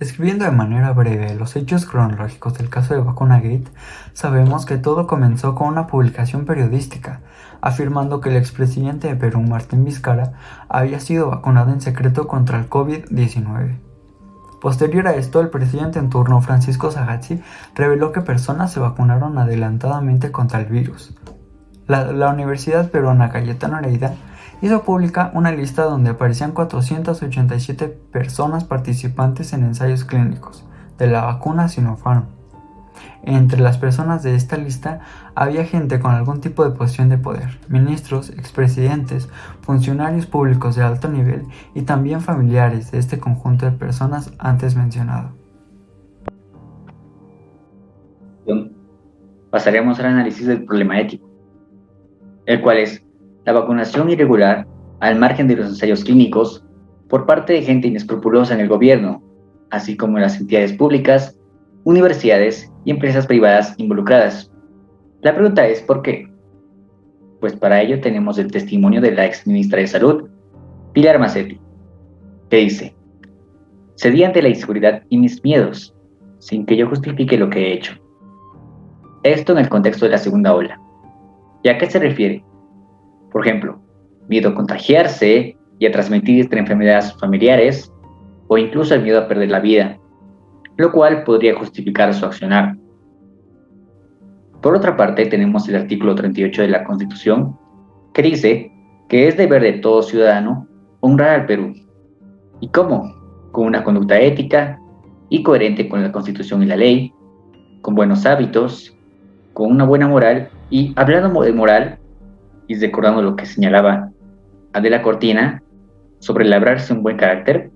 Describiendo de manera breve los hechos cronológicos del caso de Vacunagate, sabemos que todo comenzó con una publicación periodística, afirmando que el expresidente de Perú, Martín Vizcarra, había sido vacunado en secreto contra el COVID-19. Posterior a esto, el presidente en turno, Francisco Sagasti, reveló que personas se vacunaron adelantadamente contra el virus. La Universidad Peruana Cayetano Heredia hizo pública una lista donde aparecían 487 personas participantes en ensayos clínicos de la vacuna Sinopharm. Entre las personas de esta lista había gente con algún tipo de posición de poder, ministros, expresidentes, funcionarios públicos de alto nivel y también familiares de este conjunto de personas antes mencionado. Pasaremos al análisis del problema ético, el cual es la vacunación irregular al margen de los ensayos clínicos por parte de gente inescrupulosa en el gobierno, así como en las entidades públicas, universidades y empresas privadas involucradas. La pregunta es ¿por qué? Pues para ello tenemos el testimonio de la ex ministra de Salud, Pilar Macetti, que dice: cedí ante la inseguridad y mis miedos, sin que yo justifique lo que he hecho. Esto en el contexto de la segunda ola. ¿Y a qué se refiere? Por ejemplo, miedo a contagiarse y a transmitir esta enfermedad a sus familiares, o incluso el miedo a perder la vida, lo cual podría justificar su accionar. Por otra parte, tenemos el artículo 38 de la Constitución, que dice que es deber de todo ciudadano honrar al Perú. ¿Y cómo? Con una conducta ética y coherente con la Constitución y la ley, con buenos hábitos, con una buena moral, y hablando de moral, y recordando lo que señalaba Adela Cortina sobre labrarse un buen carácter,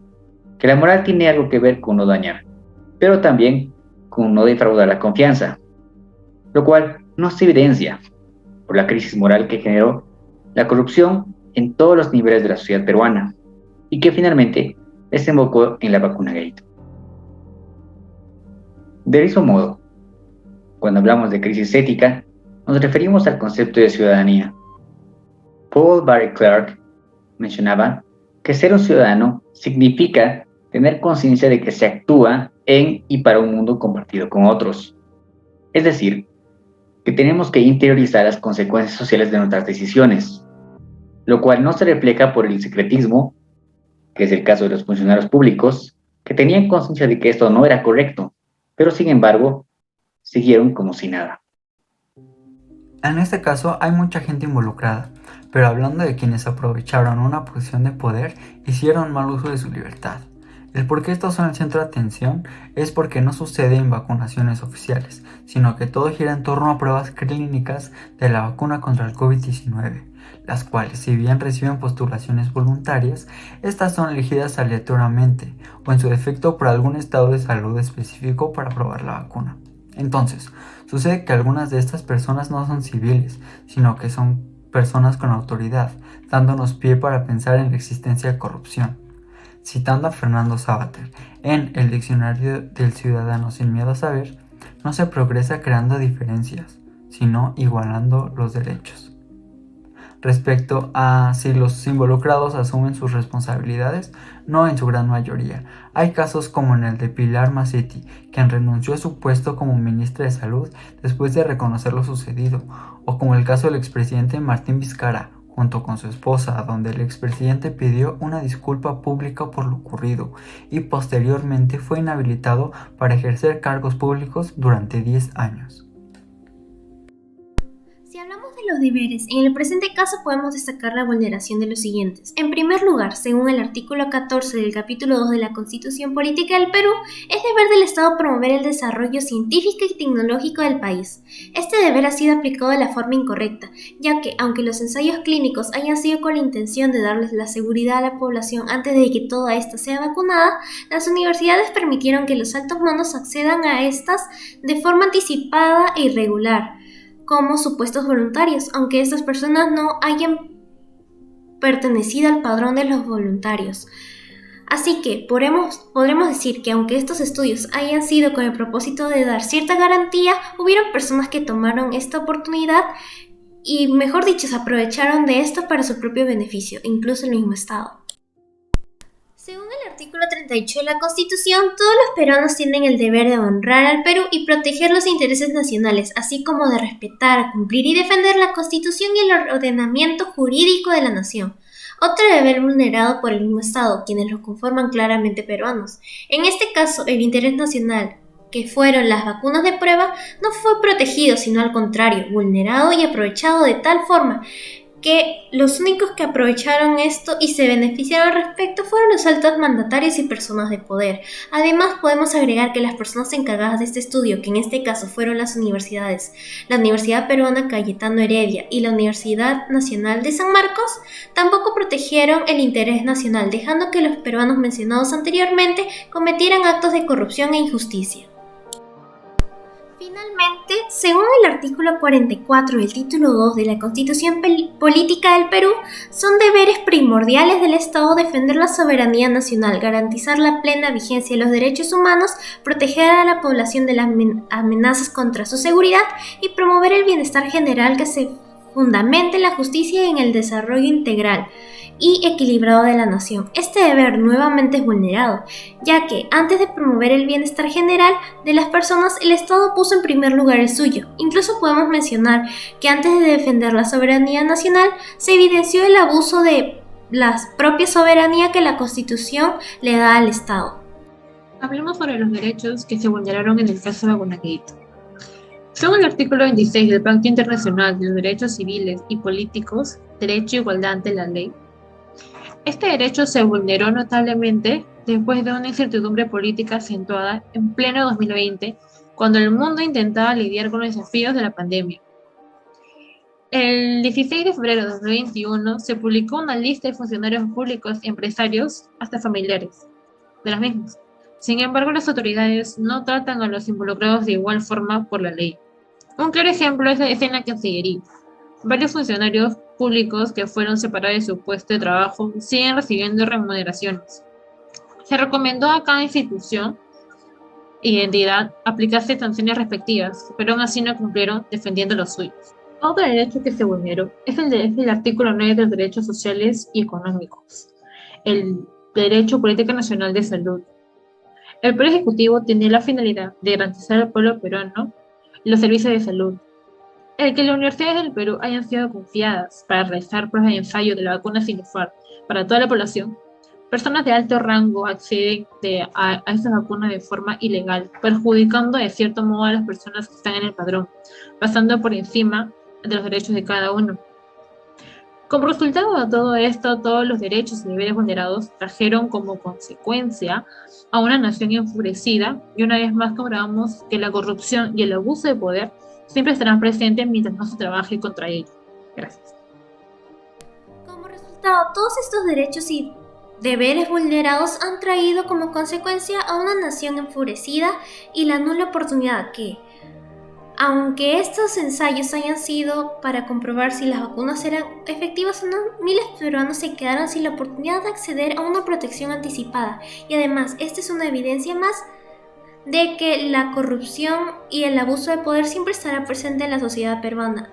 que la moral tiene algo que ver con no dañar, pero también con no defraudar la confianza, lo cual no se evidencia por la crisis moral que generó la corrupción en todos los niveles de la sociedad peruana y que finalmente desembocó en la Vacunagate. De mismo modo, cuando hablamos de crisis ética, nos referimos al concepto de ciudadanía. Paul Barry Clark mencionaba que ser un ciudadano significa tener conciencia de que se actúa en y para un mundo compartido con otros. Es decir, que tenemos que interiorizar las consecuencias sociales de nuestras decisiones, lo cual no se refleja por el secretismo, que es el caso de los funcionarios públicos, que tenían conciencia de que esto no era correcto, pero sin embargo, siguieron como si nada. En este caso hay mucha gente involucrada, pero hablando de quienes aprovecharon una posición de poder, hicieron mal uso de su libertad. El por qué estos son el centro de atención es porque no sucede en vacunaciones oficiales, sino que todo gira en torno a pruebas clínicas de la vacuna contra el COVID-19, las cuales, si bien reciben postulaciones voluntarias, estas son elegidas aleatoriamente o en su defecto por algún estado de salud específico para probar la vacuna. Entonces, sucede que algunas de estas personas no son civiles, sino que son personas con autoridad, dándonos pie para pensar en la existencia de corrupción. Citando a Fernando Savater, en el Diccionario del Ciudadano sin Miedo a Saber, no se progresa creando diferencias, sino igualando los derechos. Respecto a si los involucrados asumen sus responsabilidades, no en su gran mayoría. Hay casos como en el de Pilar Macetti, quien renunció a su puesto como ministra de Salud después de reconocer lo sucedido, o como el caso del expresidente Martín Vizcarra, junto con su esposa, donde el expresidente pidió una disculpa pública por lo ocurrido y posteriormente fue inhabilitado para ejercer cargos públicos durante 10 años. Los deberes. En el presente caso podemos destacar la vulneración de los siguientes. En primer lugar, según el artículo 14 del capítulo 2 de la Constitución Política del Perú, es deber del Estado promover el desarrollo científico y tecnológico del país. Este deber ha sido aplicado de la forma incorrecta, ya que, aunque los ensayos clínicos hayan sido con la intención de darles la seguridad a la población antes de que toda esta sea vacunada, las universidades permitieron que los altos mandos accedan a estas de forma anticipada e irregular, como supuestos voluntarios, aunque estas personas no hayan pertenecido al padrón de los voluntarios. Así que podremos decir que aunque estos estudios hayan sido con el propósito de dar cierta garantía, hubieron personas que tomaron esta oportunidad y, mejor dicho, se aprovecharon de esto para su propio beneficio, incluso el mismo Estado. Según el artículo 38 de la Constitución, todos los peruanos tienen el deber de honrar al Perú y proteger los intereses nacionales, así como de respetar, cumplir y defender la Constitución y el ordenamiento jurídico de la nación. Otro deber vulnerado por el mismo Estado, quienes lo conforman claramente peruanos. En este caso, el interés nacional, que fueron las vacunas de prueba, no fue protegido, sino al contrario, vulnerado y aprovechado de tal forma que los únicos que aprovecharon esto y se beneficiaron al respecto fueron los altos mandatarios y personas de poder. Además, podemos agregar que las personas encargadas de este estudio, que en este caso fueron las universidades, la Universidad Peruana Cayetano Heredia y la Universidad Nacional de San Marcos, tampoco protegieron el interés nacional, dejando que los peruanos mencionados anteriormente cometieran actos de corrupción e injusticia. Finalmente, según el artículo 44 del título 2 de la Constitución Política del Perú, son deberes primordiales del Estado defender la soberanía nacional, garantizar la plena vigencia de los derechos humanos, proteger a la población de las amenazas contra su seguridad y promover el bienestar general que se fundamente en la justicia y en el desarrollo integral y equilibrado de la nación. Este deber nuevamente es vulnerado, ya que antes de promover el bienestar general de las personas, el Estado puso en primer lugar el suyo. Incluso podemos mencionar que antes de defender la soberanía nacional, se evidenció el abuso de la propia soberanía que la Constitución le da al Estado. Hablemos sobre los derechos que se vulneraron en el caso de Vacunagate. Según el artículo 26 del Pacto Internacional de los Derechos Civiles y Políticos, derecho e igualdad ante la ley, este derecho se vulneró notablemente después de una incertidumbre política acentuada en pleno 2020, cuando el mundo intentaba lidiar con los desafíos de la pandemia. El 16 de febrero de 2021 se publicó una lista de funcionarios públicos, empresarios, hasta familiares de los mismos. Sin embargo, las autoridades no tratan a los involucrados de igual forma por la ley. Un claro ejemplo es en la Cancillería. Varios funcionarios públicos que fueron separados de su puesto de trabajo siguen recibiendo remuneraciones. Se recomendó a cada institución y entidad aplicarse sanciones respectivas, pero aún así no cumplieron defendiendo los suyos. Otro derecho que se vulneró es el artículo 9 de los derechos sociales y económicos, el derecho político nacional de salud. El Poder Ejecutivo tiene la finalidad de garantizar al pueblo peruano los servicios de salud. El que las universidades del Perú hayan sido confiadas para realizar pruebas de ensayo de la vacuna Sinopharm para toda la población, personas de alto rango acceden a estas vacunas de forma ilegal, perjudicando de cierto modo a las personas que están en el padrón, pasando por encima de los derechos de cada uno. Como resultado de todo esto, todos los derechos y deberes vulnerados trajeron como consecuencia a una nación enfurecida, y una vez más comprobamos que la corrupción y el abuso de poder siempre estarán presentes mientras no se trabaje contra ello. Gracias. Como resultado, todos estos derechos y deberes vulnerados han traído como consecuencia a una nación enfurecida y la nula oportunidad que, aunque estos ensayos hayan sido para comprobar si las vacunas eran efectivas o no, miles de peruanos se quedaron sin la oportunidad de acceder a una protección anticipada. Y además, esta es una evidencia más de que la corrupción y el abuso de poder siempre estará presente en la sociedad peruana,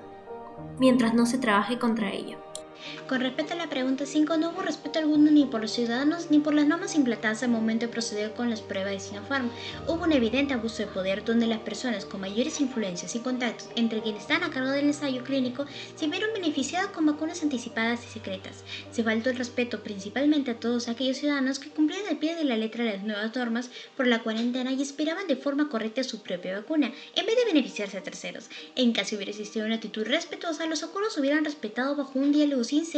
mientras no se trabaje contra ello. Con respecto a la pregunta 5, no hubo respeto alguno ni por los ciudadanos ni por las normas implantadas al momento de proceder con las pruebas de Sinopharm. Hubo un evidente abuso de poder donde las personas con mayores influencias y contactos entre quienes están a cargo del ensayo clínico se vieron beneficiadas con vacunas anticipadas y secretas. Se faltó el respeto principalmente a todos aquellos ciudadanos que cumplían al pie de la letra las nuevas normas por la cuarentena y esperaban de forma correcta su propia vacuna, en vez de beneficiarse a terceros. En caso hubiera existido una actitud respetuosa, los acuerdos se hubieran respetado bajo un diálogo sincero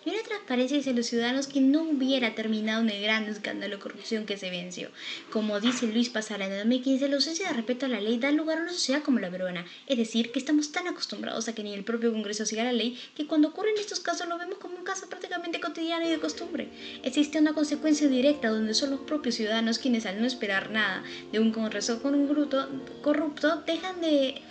y una transparencia hacia los ciudadanos que no hubiera terminado en el gran escándalo de corrupción que se venció. Como dice Luis Pasala en 2015, la ausencia de respeto a la ley da lugar a una sociedad como la peruana, es decir, que estamos tan acostumbrados a que ni el propio Congreso siga la ley que cuando ocurren estos casos lo vemos como un caso prácticamente cotidiano y de costumbre. Existe una consecuencia directa donde son los propios ciudadanos quienes, al no esperar nada de un Congreso con un grupo corrupto, dejan de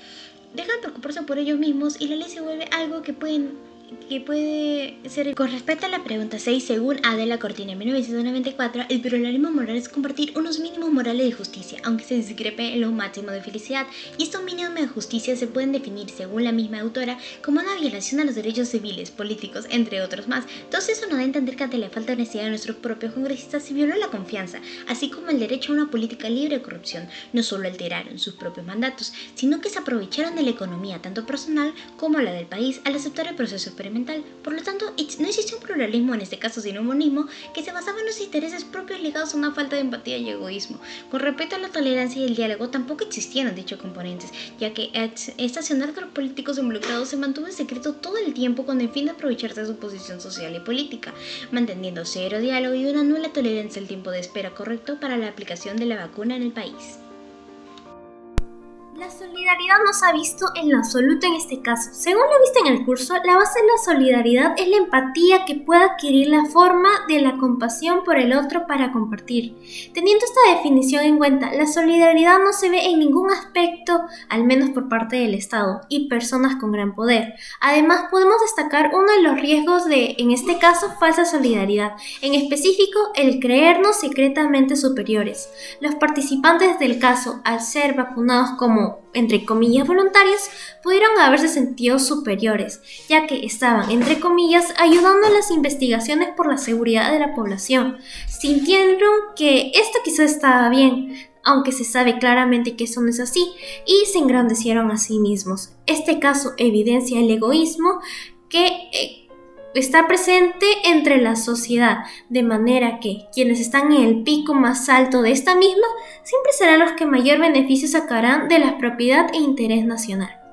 preocuparse por ellos mismos y la ley se vuelve algo que pueden que puede ser. Con respecto a la pregunta 6, según Adela Cortina en 1994, el pluralismo moral es compartir unos mínimos morales de justicia, aunque se discrepe en los máximos de felicidad, y estos mínimos de justicia se pueden definir, según la misma autora, como una violación a los derechos civiles, políticos, entre otros más. Todo eso nos da a entender que ante la falta de honestidad de nuestros propios congresistas se violó la confianza, así como el derecho a una política libre de corrupción. No solo alteraron sus propios mandatos, sino que se aprovecharon de la economía, tanto personal como la del país, al aceptar el proceso experimental. Por lo tanto, no existe un pluralismo en este caso, sino un monismo que se basaba en los intereses propios ligados a una falta de empatía y egoísmo. Con respecto a la tolerancia y el diálogo, tampoco existieron dichos componentes, ya que este accionar de los políticos involucrados se mantuvo en secreto todo el tiempo con el fin de aprovecharse de su posición social y política, manteniendo cero diálogo y una nula tolerancia al tiempo de espera correcto para la aplicación de la vacuna en el país. La solidaridad no se ha visto en lo absoluto en este caso. Según lo visto en el curso, la base de la solidaridad es la empatía que puede adquirir la forma de la compasión por el otro para compartir. Teniendo esta definición en cuenta, la solidaridad no se ve en ningún aspecto, al menos por parte del Estado y personas con gran poder. Además, podemos destacar uno de los riesgos de, en este caso, falsa solidaridad, en específico, el creernos secretamente superiores. Los participantes del caso, al ser vacunados como entre comillas voluntarios, pudieron haberse sentido superiores, ya que estaban, entre comillas, ayudando a las investigaciones por la seguridad de la población. Sintieron que esto quizás estaba bien, aunque se sabe claramente que eso no es así, y se engrandecieron a sí mismos. Este caso evidencia el egoísmo que está presente entre la sociedad, de manera que quienes están en el pico más alto de esta misma siempre serán los que mayor beneficio sacarán de la propiedad e interés nacional.